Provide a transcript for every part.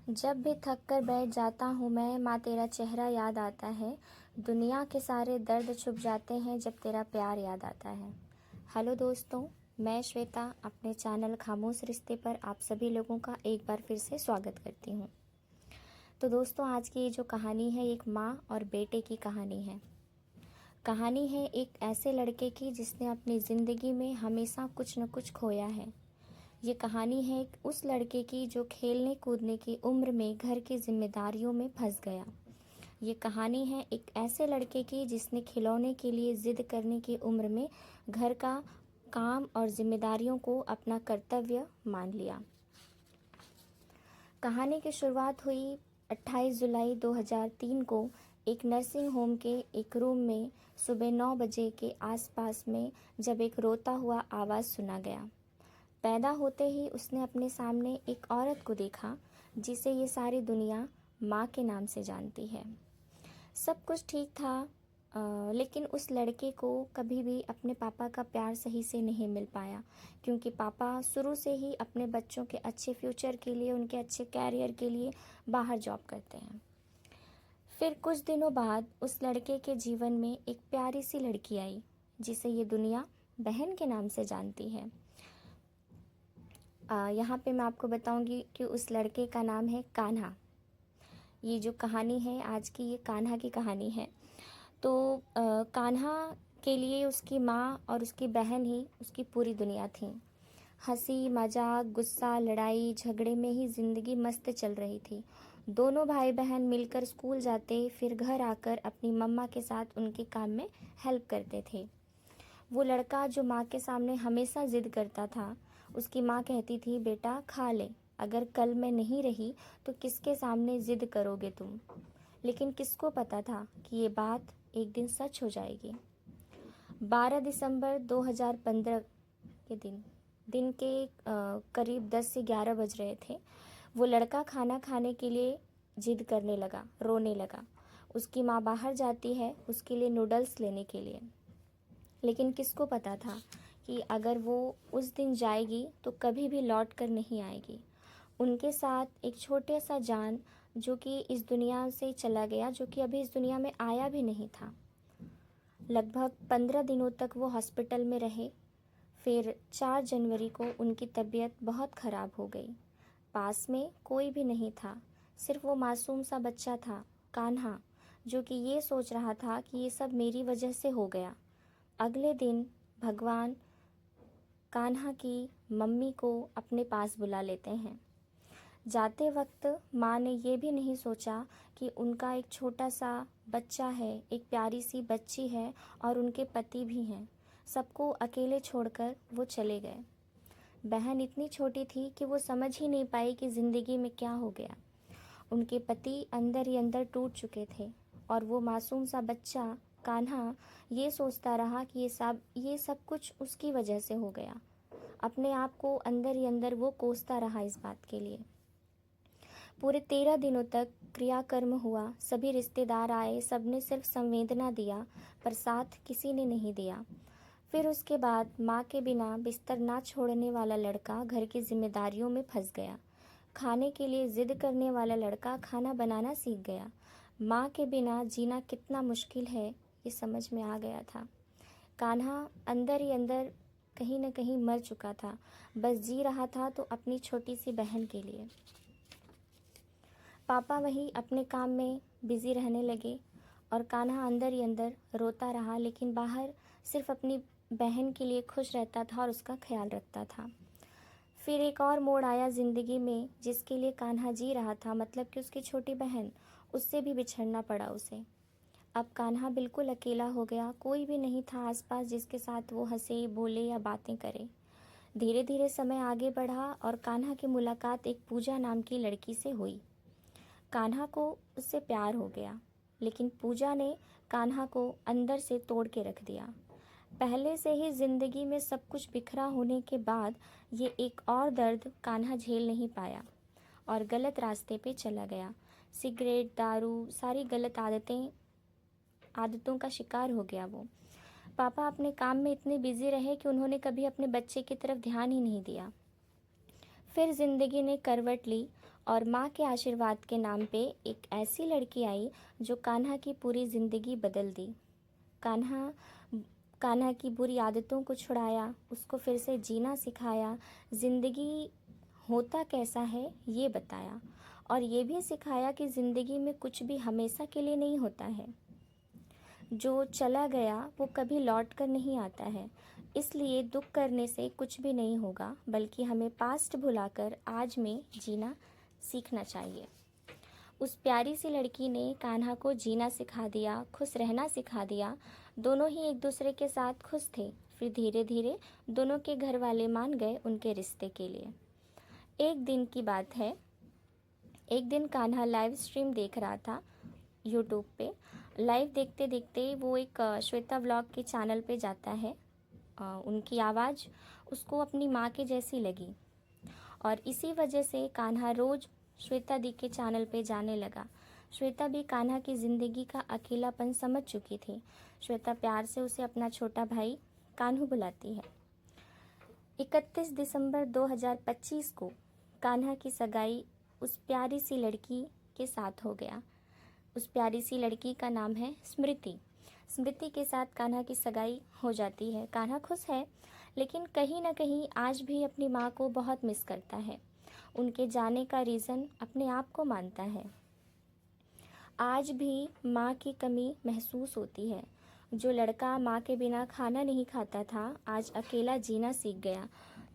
जब भी थक कर बैठ जाता हूँ मैं, माँ तेरा चेहरा याद आता है। दुनिया के सारे दर्द छुप जाते हैं जब तेरा प्यार याद आता है। हेलो दोस्तों, मैं श्वेता अपने चैनल खामोश रिश्ते पर आप सभी लोगों का एक बार फिर से स्वागत करती हूँ। तो दोस्तों, आज की ये जो कहानी है एक माँ और बेटे की कहानी है। कहानी है एक ऐसे लड़के की जिसने अपनी ज़िंदगी में हमेशा कुछ न कुछ खोया है। ये कहानी है एक उस लड़के की जो खेलने कूदने की उम्र में घर की जिम्मेदारियों में फंस गया। ये कहानी है एक ऐसे लड़के की जिसने खिलौने के लिए जिद करने की उम्र में घर का काम और जिम्मेदारियों को अपना कर्तव्य मान लिया। कहानी की शुरुआत हुई 28 जुलाई 2003 को एक नर्सिंग होम के एक रूम में सुबह 9 बजे के आसपास में, जब एक रोता हुआ आवाज़ सुना गया। पैदा होते ही उसने अपने सामने एक औरत को देखा जिसे ये सारी दुनिया माँ के नाम से जानती है। सब कुछ ठीक था, लेकिन उस लड़के को कभी भी अपने पापा का प्यार सही से नहीं मिल पाया, क्योंकि पापा शुरू से ही अपने बच्चों के अच्छे फ्यूचर के लिए, उनके अच्छे कैरियर के लिए बाहर जॉब करते हैं। फिर कुछ दिनों बाद उस लड़के के जीवन में एक प्यारी सी लड़की आई जिसे ये दुनिया बहन के नाम से जानती है। यहाँ पे मैं आपको बताऊंगी कि उस लड़के का नाम है कान्हा। ये जो कहानी है आज की, ये कान्हा की कहानी है। तो कान्हा के लिए उसकी माँ और उसकी बहन ही उसकी पूरी दुनिया थी। हंसी मजाक, गुस्सा, लड़ाई झगड़े में ही ज़िंदगी मस्त चल रही थी। दोनों भाई बहन मिलकर स्कूल जाते, फिर घर आकर अपनी मम्मा के साथ उनके काम में हेल्प करते थे। वो लड़का जो माँ के सामने हमेशा ज़िद करता था, उसकी माँ कहती थी, बेटा खा ले, अगर कल मैं नहीं रही तो किसके सामने ज़िद करोगे तुम। लेकिन किसको पता था कि ये बात एक दिन सच हो जाएगी। 12 दिसंबर 2015 के दिन के करीब 10 से 11 बज रहे थे। वो लड़का खाना खाने के लिए जिद करने लगा, रोने लगा। उसकी माँ बाहर जाती है उसके लिए नूडल्स लेने के लिए, लेकिन किसको पता था कि अगर वो उस दिन जाएगी तो कभी भी लौट कर नहीं आएगी। उनके साथ एक छोटे सा जान जो कि इस दुनिया से चला गया, जो कि अभी इस दुनिया में आया भी नहीं था। लगभग 15 दिनों तक वो हॉस्पिटल में रहे। फिर 4 जनवरी को उनकी तबीयत बहुत ख़राब हो गई। पास में कोई भी नहीं था, सिर्फ वो मासूम सा बच्चा था, कान्हा, जो कि ये सोच रहा था कि ये सब मेरी वजह से हो गया। अगले दिन भगवान कान्हा की मम्मी को अपने पास बुला लेते हैं। जाते वक्त माँ ने ये भी नहीं सोचा कि उनका एक छोटा सा बच्चा है, एक प्यारी सी बच्ची है और उनके पति भी हैं। सबको अकेले छोड़कर वो चले गए। बहन इतनी छोटी थी कि वो समझ ही नहीं पाई कि ज़िंदगी में क्या हो गया। उनके पति अंदर ही अंदर टूट चुके थे और वो मासूम सा बच्चा कान्हा ये सोचता रहा कि ये सब कुछ उसकी वजह से हो गया। अपने आप को अंदर ही अंदर वो कोसता रहा इस बात के लिए। पूरे 13 दिनों तक क्रियाकर्म हुआ, सभी रिश्तेदार आए, सबने सिर्फ संवेदना दिया पर साथ किसी ने नहीं दिया। फिर उसके बाद माँ के बिना बिस्तर ना छोड़ने वाला लड़का घर की जिम्मेदारियों में फंस गया। खाने के लिए जिद करने वाला लड़का खाना बनाना सीख गया। माँ के बिना जीना कितना मुश्किल है ये समझ में आ गया था। कान्हा अंदर ही अंदर कहीं न कहीं मर चुका था, बस जी रहा था तो अपनी छोटी सी बहन के लिए। पापा वहीं अपने काम में बिजी रहने लगे और कान्हा अंदर ही अंदर रोता रहा, लेकिन बाहर सिर्फ अपनी बहन के लिए खुश रहता था और उसका ख्याल रखता था। फिर एक और मोड़ आया ज़िंदगी में जिसके लिए कान्हा जी रहा था, मतलब कि उसकी छोटी बहन, उससे भी बिछड़ना पड़ा उसे। अब कान्हा बिल्कुल अकेला हो गया, कोई भी नहीं था आसपास जिसके साथ वो हंसे, बोले या बातें करे। धीरे धीरे समय आगे बढ़ा और कान्हा की मुलाकात एक पूजा नाम की लड़की से हुई। कान्हा को उससे प्यार हो गया, लेकिन पूजा ने कान्हा को अंदर से तोड़ के रख दिया। पहले से ही जिंदगी में सब कुछ बिखरा होने के बाद ये एक और दर्द कान्हा झेल नहीं पाया और गलत रास्ते पे चला गया। सिगरेट, दारू, सारी गलत आदतों का शिकार हो गया वो। पापा अपने काम में इतने बिजी रहे कि उन्होंने कभी अपने बच्चे की तरफ ध्यान ही नहीं दिया। फिर जिंदगी ने करवट ली और माँ के आशीर्वाद के नाम पे एक ऐसी लड़की आई जो कान्हा की पूरी ज़िंदगी बदल दी। कान्हा कान्हा की बुरी आदतों को छुड़ाया, उसको फिर से जीना सिखाया, ज़िंदगी होता कैसा है ये बताया, और ये भी सिखाया कि ज़िंदगी में कुछ भी हमेशा के लिए नहीं होता है। जो चला गया वो कभी लौट कर नहीं आता है, इसलिए दुख करने से कुछ भी नहीं होगा, बल्कि हमें पास्ट भुलाकर आज में जीना सीखना चाहिए। उस प्यारी सी लड़की ने कान्हा को जीना सिखा दिया, खुश रहना सिखा दिया। दोनों ही एक दूसरे के साथ खुश थे। फिर धीरे धीरे दोनों के घर वाले मान गए उनके रिश्ते के लिए। एक दिन की बात है, एक दिन कान्हा लाइव स्ट्रीम देख रहा था यूट्यूब पे। लाइव देखते देखते वो एक श्वेता व्लॉग के चैनल पे जाता है। उनकी आवाज़ उसको अपनी माँ के जैसी लगी, और इसी वजह से कान्हा रोज़ श्वेता दी के चैनल पे जाने लगा। श्वेता भी कान्हा की ज़िंदगी का अकेलापन समझ चुकी थी। श्वेता प्यार से उसे अपना छोटा भाई कान्हू बुलाती है। 31 दिसंबर 2025 को कान्हा की सगाई उस प्यारी सी लड़की के साथ हो गया। उस प्यारी सी लड़की का नाम है स्मृति। स्मृति के साथ कान्हा की सगाई हो जाती है। कान्हा खुश है, लेकिन कहीं ना कहीं आज भी अपनी माँ को बहुत मिस करता है। उनके जाने का रीज़न अपने आप को मानता है। आज भी माँ की कमी महसूस होती है। जो लड़का माँ के बिना खाना नहीं खाता था, आज अकेला जीना सीख गया।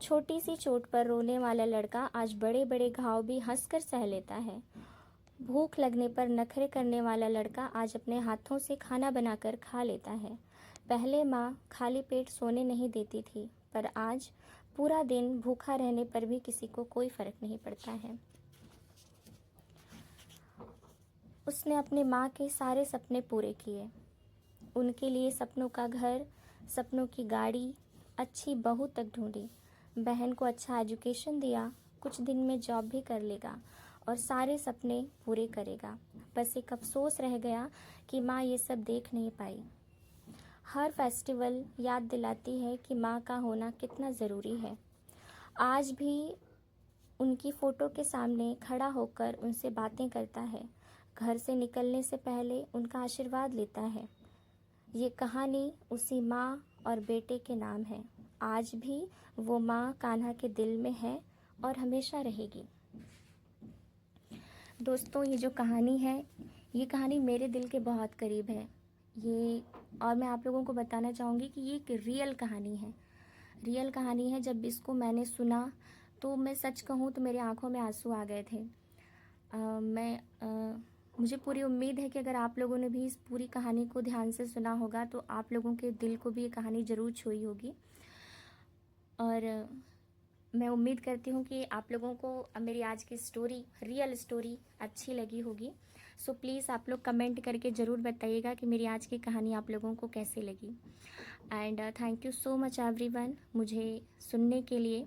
छोटी सी चोट पर रोने वाला लड़का आज बड़े बड़े घाव भी हंसकर सह लेता है। भूख लगने पर नखरे करने वाला लड़का आज अपने हाथों से खाना बनाकर खा लेता है। पहले माँ खाली पेट सोने नहीं देती थी, पर आज पूरा दिन भूखा रहने पर भी किसी को कोई फर्क नहीं पड़ता है। उसने अपने माँ के सारे सपने पूरे किए। उनके लिए सपनों का घर, सपनों की गाड़ी, अच्छी बहू तक ढूंढी। बहन को अच्छा एजुकेशन दिया, कुछ दिन में जॉब भी कर लेगा और सारे सपने पूरे करेगा। बस एक अफसोस रह गया कि माँ ये सब देख नहीं पाई। हर फेस्टिवल याद दिलाती है कि माँ का होना कितना ज़रूरी है। आज भी उनकी फ़ोटो के सामने खड़ा होकर उनसे बातें करता है। घर से निकलने से पहले उनका आशीर्वाद लेता है। ये कहानी उसी माँ और बेटे के नाम है। आज भी वो माँ कान्हा के दिल में है और हमेशा रहेगी। दोस्तों, ये जो कहानी है, ये कहानी मेरे दिल के बहुत करीब है। और मैं आप लोगों को बताना चाहूँगी कि ये एक रियल कहानी है। रियल कहानी है। जब इसको मैंने सुना तो मैं सच कहूँ तो मेरे आंखों में आंसू आ गए थे। मुझे पूरी उम्मीद है कि अगर आप लोगों ने भी इस पूरी कहानी को ध्यान से सुना होगा तो आप लोगों के दिल को भी ये कहानी ज़रूर छुई होगी। और मैं उम्मीद करती हूँ कि आप लोगों को मेरी आज की स्टोरी, रियल स्टोरी अच्छी लगी होगी। सो प्लीज़ आप लोग कमेंट करके ज़रूर बताइएगा कि मेरी आज की कहानी आप लोगों को कैसी लगी। And thank you so much everyone मुझे सुनने के लिए।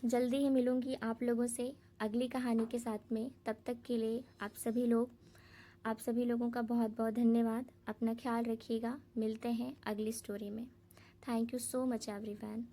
जल्दी ही मिलूँगी आप लोगों से अगली कहानी के साथ में। तब तक के लिए आप सभी लोगों का बहुत बहुत धन्यवाद। अपना ख्याल रखिएगा। मिलते हैं अगली स्टोरी में। Thank you so much everyone.